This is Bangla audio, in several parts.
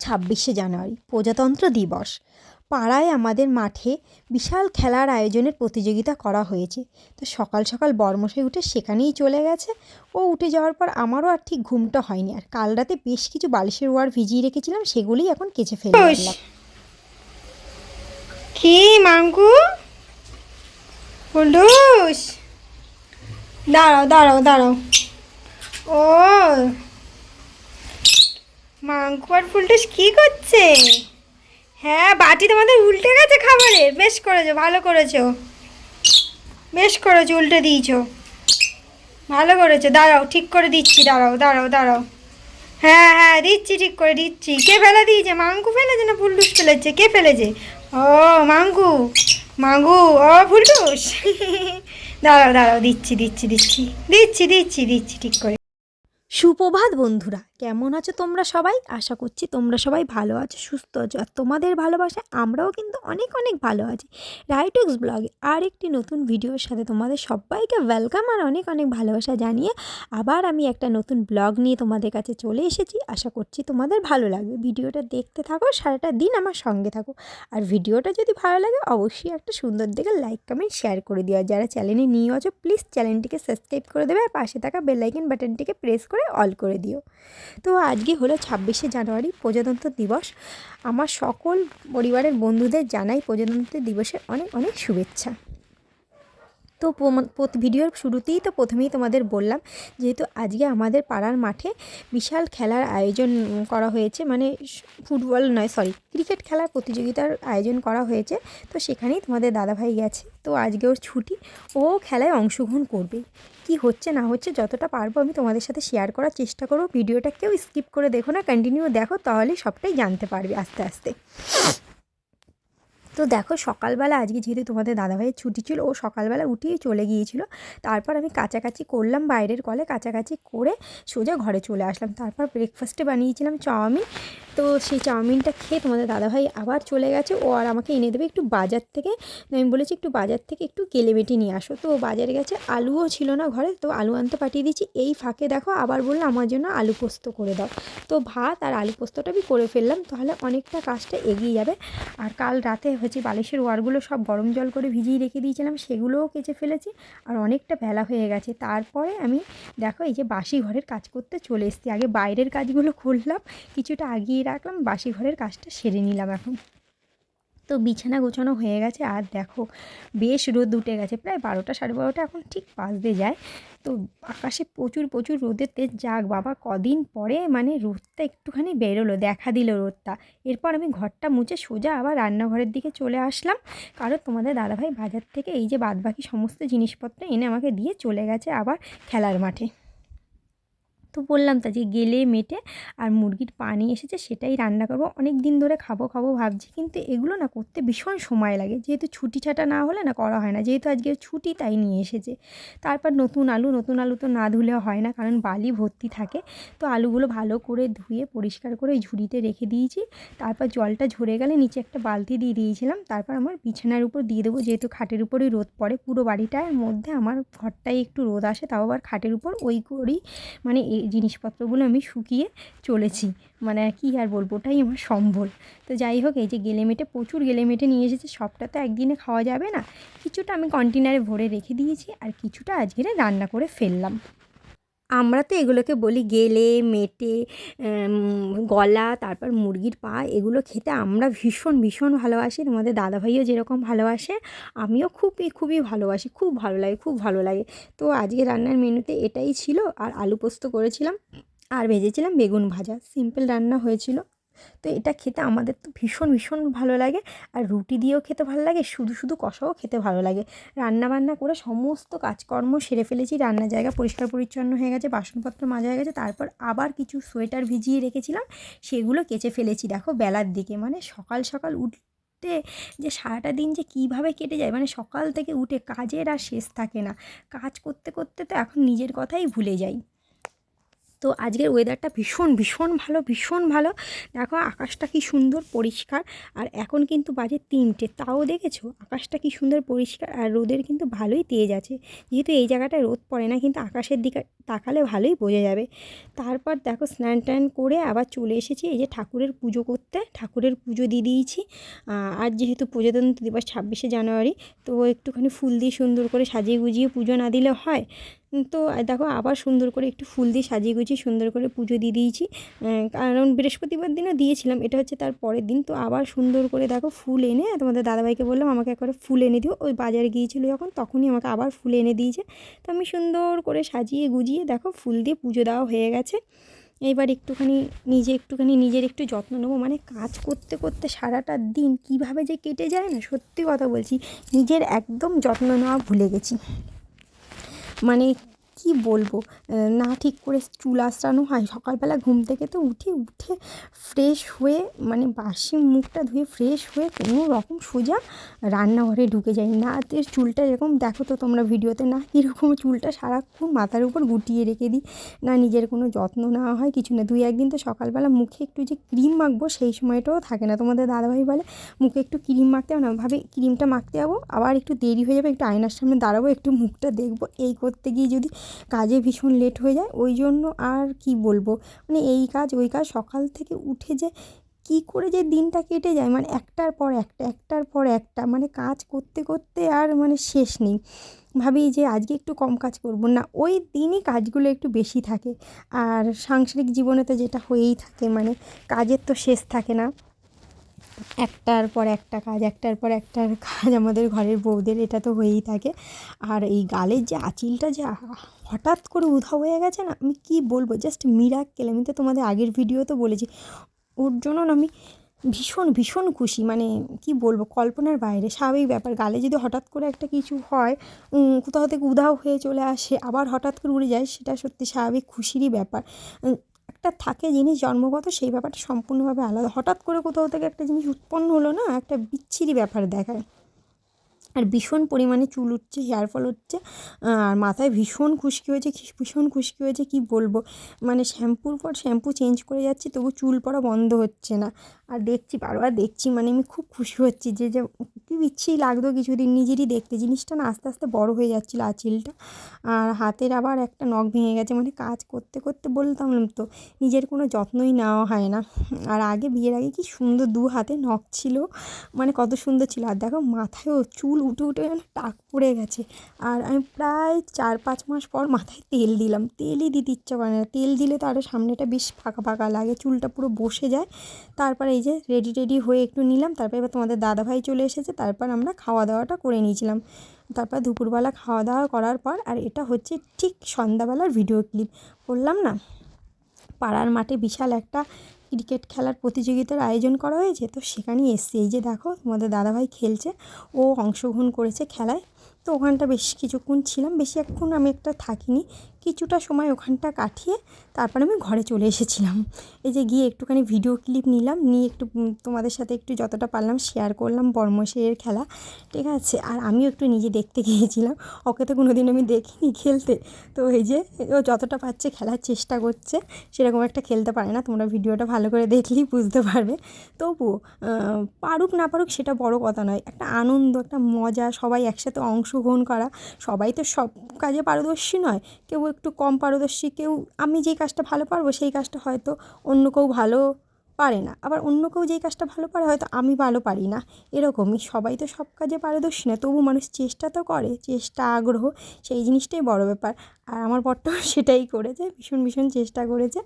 26শে জানুয়ারি প্রজাতন্ত্র দিবস। পাড়ায় আমাদের মাঠে বিশাল খেলার আয়োজনের প্রতিযোগিতা করা হয়েছে। তো সকাল সকাল বরমশাই উঠে সেখানেই চলে গেছে। ও উঠে যাওয়ার পর আমারও আর ঠিক ঘুমটা হয়নি। আর কাল রাতে বেশ কিছু বালিশের ওয়ার ভিজিয়ে রেখেছিলাম, সেগুলোই এখন কেচে ফেললাম। কি মাঙ্কু ফুলটুস, দাঁড়াও দাঁড়াও দাঁড়াও। ও মাঙ্কু আর ফুলটুস কি করছে? হ্যাঁ, বাটি তোমাদের উল্টে গেছে খাবারের। বেশ করেছো, ভালো করেছো, বেশ করেছো, উল্টে দিয়েছো, ভালো করেছো। দাঁড়াও, ঠিক করে দিচ্ছি, দাঁড়াও দাঁড়াও দাঁড়াও। হ্যাঁ হ্যাঁ, দিচ্ছি, ঠিক করে দিচ্ছি। কে ফেলে দিয়েছে? মাঙ্কু ফেলেছে না ফুলটুস ফেলেছে? কে ফেলেছে? ও মাঙ্কু, মাঙ্কু। ও ফুলটুস। দাঁড়াও দাঁড়াও, দিচ্ছি দিচ্ছি দিচ্ছি দিচ্ছি দিচ্ছি দিচ্ছি ঠিক করে। সুপ্রভাত বন্ধুরা, কেমন আছো তোমরা সবাই? আশা করছি তোমরা সবাই ভালো আছো, সুস্থ আছো। আর তোমাদের ভালোবাসায় আমরাও কিন্তু অনেক অনেক ভালো আছি। রাইটক্স ব্লগে আর একটি নতুন ভিডিওর সাথে তোমাদের সবাইকে ওয়েলকাম আর অনেক অনেক ভালোবাসা জানিয়ে আবার আমি একটা নতুন ব্লগ নিয়ে তোমাদের কাছে চলে এসেছি। আশা করছি তোমাদের ভালো লাগবে। ভিডিওটা দেখতে থাকো, সারাটা দিন আমার সঙ্গে থাকো। আর ভিডিওটা যদি ভালো লাগে অবশ্যই একটা সুন্দর দেখে লাইক কমেন্ট শেয়ার করে দিও। আর যারা চ্যানেলে নিয়ে আছো প্লিজ চ্যানেলটিকে সাবস্ক্রাইব করে দেবে আর পাশে থাকা বেল আইকন বাটনটিকে প্রেস করে অল করে দিও। তো আজকে হলো 26শে জানুয়ারি প্রজাতন্ত্র দিবস। আমার সকল পরিবারের বন্ধুদের জানাই প্রজাতন্ত্র দিবসের অনেক অনেক শুভেচ্ছা। তো ভিডিওর শুরুতেই তো প্রথমেই তোমাদের বললাম, যেহেতু আজকে আমাদের পাড়ার মাঠে বিশাল খেলার আয়োজন করা হয়েছে, মানে ফুটবল নয়, সরি, ক্রিকেট খেলার প্রতিযোগিতার আয়োজন করা হয়েছে। তো সেখানেই তোমাদের দাদাভাই গেছে। তো আজকে ওর ছুটি, ও খেলায় অংশগ্রহণ করবে। কি হচ্ছে না হচ্ছে যতটা পারবো আমি তোমাদের সাথে শেয়ার করার চেষ্টা করবো। ভিডিওটা কেউ স্কিপ করে দেখো না, কন্টিনিউ দেখো, তাহলেই সবটাই জানতে পারবে আস্তে আস্তে। তো দেখো, সকালবেলা আজকে যেহেতু তোমাদের দাদাভাইয়ের ছুটি ছিল, ও সকালবেলা উঠেই চলে গিয়েছিল। তারপর আমি কাচাকাচি করলাম, বাইরের কলে কাচাকাচি করে সোজা ঘরে চলে আসলাম। তারপর ব্রেকফাস্টে বানিয়েছিলাম চাউমিন। তো সেই চাউমিনটা খেয়ে তোমাদের দাদাভাই আবার চলে গেছে। ও আর আমাকে এনে দেবে একটু বাজার থেকে। আমি বলেছি একটু বাজার থেকে একটু কেলেবেটি নিয়ে আসো। তো বাজারে গেছে, আলুও ছিল না ঘরে, তো আলু আনতে পাঠিয়ে দিয়েছি। এই ফাঁকে দেখো আবার বললো আমার জন্য আলু পোস্ত করে দাও। তো ভাত আর আলু পোস্তটা আমি করে ফেললাম, তাহলে অনেকটা কাজটা এগিয়ে যাবে। আর কাল রাতে হচ্ছে বালিশের ওয়ারগুলো সব গরম জল করে ভিজিয়ে রেখে দিয়েছিলাম, সেগুলোও কেচে ফেলেছি। আর অনেকটা বেলা হয়ে গেছে। তারপরে আমি দেখো এই যে বাসি ঘরের কাজ করতে চলে এসেছি। আগে বাইরের কাজগুলো করলাম, কিছুটা আগিয়ে রাখলাম, বাসি ঘরের কাজটা সেরে নিলাম এখন। তো বিছানা গোছানো হয়ে গেছে। আর দেখো বেশ রোদ উঠে গেছে, প্রায় 12টা 12:30 এখন ঠিক বাজতে যায়। তো আকাশে প্রচুর প্রচুর রোদের তেজ। যাক বাবা, কদিন পরে মানে রোদটা একটুখানি বেরোলো, দেখা দিল রোদটা। এরপর আমি ঘরটা মুছে সোজা আবার রান্নাঘরের দিকে চলে আসলাম, কারণ তোমাদের দাদাভাই বাজার থেকে এই যে বাদবাকি সমস্ত জিনিসপত্র এনে আমাকে দিয়ে চলে গেছে আবার খেলার মাঠে। তো বললাম তা যে গেলে মেটে আর মুরগির পা নিয়ে এসেছে, সেটাই রান্না করবো। অনেক দিন ধরে খাবো খাবো ভাবছি, কিন্তু এগুলো না করতে ভীষণ সময় লাগে। যেহেতু ছুটি ছাটা না হলে না করা হয় না, যেহেতু আজকে ছুটি তাই নিয়ে এসেছে। তারপর নতুন আলু তো না ধুলে হয় না, কারণ বালি ভর্তি থাকে। তো আলুগুলো ভালো করে ধুয়ে পরিষ্কার করে ঝুড়িতে রেখে দিয়েছি। তারপর জলটা ঝরে গেলে নিচে একটা বালতি দিয়ে দিয়েছিলাম। তারপর আমার বিছানার উপর দিয়ে দেবো, যেহেতু খাটের উপরেই রোদ পড়ে। পুরো বাড়িটার মধ্যে আমার ঘরটাই একটু রোদ আসে, তাও আবার খাটের উপর ওই করেই মানে এই জিনিসপত্রগুলো আমি শুকিয়ে চলেছি। মানে কী আর বলবো, ওটাই আমার সম্বল। তো যাই হোক, এই যে গেলেমেটে প্রচুর গেলেমেটে নিয়ে এসেছে। সবটা তো একদিনে খাওয়া যাবে না, কিছুটা আমি কন্টেনারে ভরে রেখে দিয়েছি, আর কিছুটা আজকে রান্না করে ফেললাম। আমরা তো এগুলোকে বলি গেলে মেটে, গলা, তারপর মুরগির পা। এগুলো খেতে আমরা ভীষণ ভীষণ ভালোবাসি। তোমাদের দাদাভাইও যেরকম ভালোবাসে, আমিও খুবই খুবই ভালোবাসি, খুব ভালো লাগে, খুব ভালো লাগে। তো আজকে রান্নার মেনুতে এটাই ছিল। আর আলু পোস্ত করেছিলাম, আর ভেজেছিলাম বেগুন ভাজা। সিম্পল রান্না হয়েছিল। তো এটা খেতে আমাদের তো ভীষণ ভীষণ ভালো লাগে। আর রুটি দিয়েও খেতে ভালো লাগে, শুধু শুধু কষাও খেতে ভালো লাগে। রান্না বান্না করে সমস্ত কাজকর্ম সেরে ফেলেছি। রান্নার জায়গা পরিষ্কার পরিচ্ছন্ন হয়ে গেছে, বাসনপত্র মাজা হয়ে গেছে। তারপর আবার কিছু সোয়েটার ভিজিয়ে রেখেছিলাম, সেগুলো কেচে ফেলেছি দেখো বেলার দিকে। মানে সকাল সকাল উঠতে যে সারাটা দিন যে কীভাবে কেটে যায়, মানে সকাল থেকে উঠে কাজের আর শেষ থাকে না। কাজ করতে করতে তো এখন নিজের কথাই ভুলে যাই। তো আজকের ওয়েদারটা ভীষণ ভীষণ ভালো, ভীষণ ভালো। দেখো আকাশটা কি সুন্দর পরিষ্কার। আর এখন কিন্তু বাজে 3টে, তাও দেখেছো আকাশটা কি সুন্দর পরিষ্কার, আর রোদের কিন্তু ভালোই তেজ আছে। যেহেতু এই জায়গাটায় রোদ পড়ে না, কিন্তু আকাশের দিকে তাকালে ভালোই বোঝা যাবে। তারপর দেখো স্নান টান করে আবার চলে এসেছি এই যে ঠাকুরের পুজো করতে। ঠাকুরের পুজো দিয়ে দিয়েছি। আর যেহেতু প্রজাতন্ত্র দিবস 26শে জানুয়ারি, তো একটুখানি ফুল দিয়ে সুন্দর করে সাজিয়ে গুজিয়ে পুজো না দিলে হয়। তো দেখো আবার সুন্দর করে একটু ফুল দিয়ে সাজিয়ে গুছিয়ে সুন্দর করে পুজো দিয়ে দিয়েছি। কারণ বৃহস্পতিবার দিনও দিয়েছিলাম, এটা হচ্ছে তার পরের দিন। তো আবার সুন্দর করে দেখো ফুল এনে তোমাদের দাদাভাইকে বললাম আমাকে একবারে ফুল এনে দিও। ওই বাজারে গিয়েছিলো যখন, তখনই আমাকে আবার ফুল এনে দিয়েছে। তো আমি সুন্দর করে সাজিয়ে গুজিয়ে দেখো ফুল দিয়ে পুজো দেওয়া হয়ে গেছে। এইবার একটুখানি নিজের একটু যত্ন নেবো। মানে কাজ করতে করতে সারাটা দিন কিভাবে যে কেটে যায় না, সত্যি কথা বলছি, নিজের একদম যত্ন নেওয়া ভুলে গেছি। মানে কি বলবো, না ঠিক করে চুল আঁচড়ানো হয়। সকালবেলা ঘুম থেকে তো উঠে ফ্রেশ হয়ে, মানে বাসি মুখটা ধুয়ে ফ্রেশ হয়ে কোনো রকম সোজা রান্নাঘরে ঢুকে যাই। না তো চুলটা এরকম দেখো তো তোমরা ভিডিওতে, না কীরকম চুলটা সারাক্ষণ মাথার উপর গুটিয়ে রেখে দিই। না নিজের কোনো যত্ন নেওয়া হয়, কিছু না। 2-1 দিন তো সকালবেলা মুখে একটু যে ক্রিম মাখবো সেই সময়টাও থাকে না। তোমাদের দাদাভাই বলে মুখে একটু ক্রিম মাখতে হবে না, ভাবে ক্রিমটা মাখতে যাবো, আবার একটু দেরি হয়ে যাবে, একটু আয়নার সামনে দাঁড়াবো, একটু মুখটা দেখবো, এই করতে গিয়ে যদি কাজে ভীষণ লেট হয়ে যায়। ওই জন্য আর কি বলবো, মানে এই কাজ ওই কাজ, সকাল থেকে উঠে যে কী করে যে দিনটা কেটে যায়, মানে একটার পর একটা, মানে কাজ করতে করতে আর মানে শেষ নেই। ভাবি যে আজকে একটু কম কাজ করব না, ওই দিনই কাজগুলো একটু বেশি থাকে। আর সাংসারিক জীবনে তো যেটা হয়েই থাকে, মানে কাজের তো শেষ থাকে না। একটার পর একটা কাজ আমাদের ঘরের বউদের, এটা তো হয়েই থাকে। আর এই গালের যে আঁচিলটা যে হঠাৎ করে উধাও হয়ে গেছে না, আমি কি বলবো, জাস্ট মিরাক্কেল। আমি তো তোমাদের আগের ভিডিও তো বলেছি, ওর জন্য না আমি ভীষণ ভীষণ খুশি। মানে কি বলবো, কল্পনার বাইরে। স্বাভাবিক ব্যাপার, গালে যদি হঠাৎ করে একটা কিছু হয়, কোথাও থেকে উধাও হয়ে চলে আসে, আবার হঠাৎ করে উড়ে যায়, সেটা সত্যি স্বাভাবিক খুশিরই ব্যাপার। একটা থাকে জিনিস জন্মগত, সেই ব্যাপারটা সম্পূর্ণভাবে আলাদা। হঠাৎ করে কোথাও থেকে একটা জিনিস উৎপন্ন হলো না, একটা বিচ্ছিরি ব্যাপার দেখায়। আর ভীষণ পরিমাণে চুল উঠছে, হেয়ার ফল হচ্ছে, আর মাথায় ভীষণ খুশকি হয়েছে কি বলবো। মানে শ্যাম্পুর পর শ্যাম্পু চেঞ্জ করে যাচ্ছি, তবু চুল পড়া বন্ধ হচ্ছে না। আর দেখছি, বারবার দেখছি, মানে আমি খুব খুশি হচ্ছি যে কি বিচ্ছিরি লাগতো কিছুদিন নিজেরই দেখতে। জিনিসটা না আস্তে আস্তে বড় হয়ে যাচ্ছিলো আঁচিলটা। আর হাতের আবার একটা নখ ভেঙে গেছে, মানে কাজ করতে করতে বলতাম তো নিজের কোনো যত্নই নেওয়া হয় না। আর আগে, বিয়ের আগে কি সুন্দর 2 হাতে নখ ছিল, মানে কত সুন্দর ছিল। আর দেখো মাথায়ও চুল উঠে যেন টাক পড়ে গেছে। আর আমি প্রায় 4-5 মাস পর মাথায় তেল দিলাম, তেলই দিতে ইচ্ছা করে না। তেল দিলে তো আরও সামনেটা বেশ ফাঁকা ফাঁকা লাগে, চুলটা পুরো বসে যায়। তারপরে এই যে রেডি হয়ে একটু নিলাম, তারপর এবার তোমাদের দাদাভাই চলে এসেছে, তারপর আমরা খাওয়া দাওয়াটা করে নিয়েছিলাম। তারপর দুপুরবেলা খাওয়া দাওয়া করার পর, আর এটা হচ্ছে ঠিক সন্ধ্যাবেলার ভিডিও ক্লিপ, বললাম না পাড়ার মাঠে বিশাল একটা ক্রিকেট খেলার প্রতিযোগিতার আয়োজন করা হয়েছে, তো সেখানেই এসছি। এই যে দেখো তোমাদের দাদাভাই খেলছে, ও অংশগ্রহণ করেছে খেলায়। তো ওখানটা বেশ কিছুক্ষণ ছিলাম, বেশিক্ষণ আমি একটা থাকিনি, কিছুটা সময় ওখানটা কাটিয়ে তারপর আমি ঘরে চলে এসেছিলাম। এই যে গিয়ে একটুখানি ভিডিও ক্লিপ নিলাম, নিয়ে একটু তোমাদের সাথে একটু যতটা পারলাম শেয়ার করলাম বর্মশের খেলা, ঠিক আছে। আর আমিও একটু নিজে দেখতে গিয়েছিলাম, ওকে তো কোনো দিন আমি দেখিনি খেলতে। তো এই যে ও যতটা পারছে খেলার চেষ্টা করছে, সেরকম একটা খেলতে পারে না, তোমরা ভিডিওটা ভালো করে দেখলেই বুঝতে পারবে। তবুও পারুক না পারুক সেটা বড় কথা নয়, একটা আনন্দ, একটা মজা, সবাই একসাথে অংশগ্রহণ করা। সবাই তো সব কাজে পারদর্শী নয়, কেউ একটু কম পারদর্শী, কেউ আমি যেই কাজটা ভালো পারবো সেই কাজটা হয়তো অন্য কেউ ভালো পারে না, আবার অন্য কেউ যেই কাজটা ভালো পারে হয়তো আমি ভালো পারি না। এরকমই, সবাই তো সব কাজে পারদর্শী না, তবু মানুষ চেষ্টা তো করে, চেষ্টা আগ্রহ, সেই জিনিসটাই বড় ব্যাপার। আর আমার বরটাও সেটাই করেছে, ভীষণ চেষ্টা করেছে।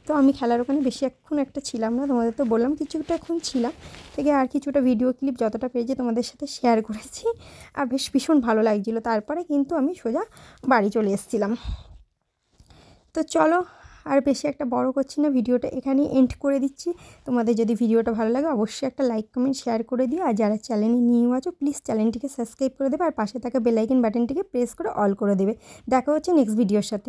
তো আমি খেলার ওখানে বেশিক্ষণ একটা ছিলাম না, তোমাদের তো বললাম কিছুটাক্ষণ ছিলাম, থেকে আর কিছুটা ভিডিও ক্লিপ যতটা পেয়েছি তোমাদের সাথে শেয়ার করেছি। আর ভীষণ ভালো লাগছিলো। তারপরে কিন্তু আমি সোজা বাড়ি চলে এসেছিলাম। তো চলো, আর বেশি একটা বড় করছি না, ভিডিওটা এখানেই এন্ড করে দিচ্ছি। তোমাদের যদি ভিডিওটা ভালো লাগে অবশ্যই একটা লাইক কমেন্ট শেয়ার করে দিও। আর যারা চ্যানেলে নিউ আছো প্লিজ চ্যানেলটিকে সাবস্ক্রাইব করে দেবে, আর পাশে থাকা বেল আইকন বাটনটিকে প্রেস করে অল করে দেবে। দেখা হচ্ছে নেক্সট ভিডিওর সাথে।